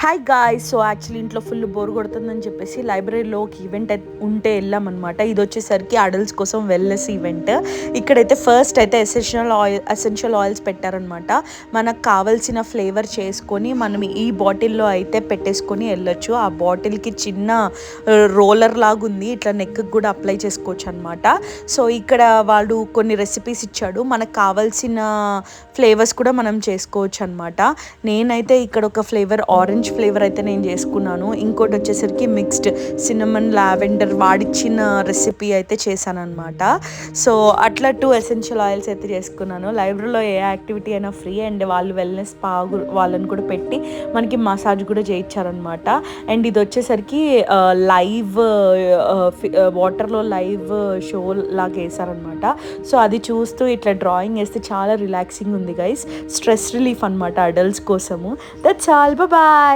Hi guys. So actually ఇంట్లో full bore కొడుతుందని చెప్పేసి లైబ్రరీలో ఒక ఈవెంట్ ఉంటే వెళ్ళామన్నమాట. ఇది వచ్చేసరికి అడల్ట్స్ కోసం వెల్నెస్ ఈవెంట్. ఇక్కడైతే ఫస్ట్ అయితే ఎసెన్షియల్ ఆయిల్స్ పెట్టారనమాట. మనకు కావాల్సిన ఫ్లేవర్ చేసుకొని మనం ఈ బాటిల్లో అయితే పెట్టేసుకొని వెళ్ళొచ్చు. ఆ బాటిల్కి చిన్న రోలర్ లాగా ఉంది, ఇట్లా నెక్కి కూడా అప్లై చేసుకోవచ్చు అనమాట. సో ఇక్కడ వాడు కొన్ని రెసిపీస్ ఇచ్చాడు, మనకు కావాల్సిన ఫ్లేవర్స్ కూడా మనం చేసుకోవచ్చు అనమాట. నేనైతే ఇక్కడ ఒక ఫ్లేవర్ ఆరెంజ్ ఫ్లేవర్ అయితే నేను చేసుకున్నాను. ఇంకోటి వచ్చేసరికి మిక్స్డ్ సిన్నమన్ లావెండర్ వాడిచ్చిన రెసిపీ అయితే చేశాను అనమాట. సో అట్లా 2 ఎసెన్షియల్ ఆయిల్స్ అయితే చేసుకున్నాను. లైబ్రరీలో ఏ యాక్టివిటీ అయినా ఫ్రీ, అండ్ వాళ్ళు వెల్నెస్ వాళ్ళని కూడా పెట్టి మనకి మసాజ్ కూడా చేయించారనమాట. అండ్ ఇది వచ్చేసరికి లైవ్ వాటర్లో లైవ్ షో లాగా వేసారనమాట. సో అది చూస్తూ ఇట్లా డ్రాయింగ్ వేస్తే చాలా రిలాక్సింగ్ ఉంది గైస్. స్ట్రెస్ రిలీఫ్ అనమాట అడల్ట్స్ కోసము. That's all, bye.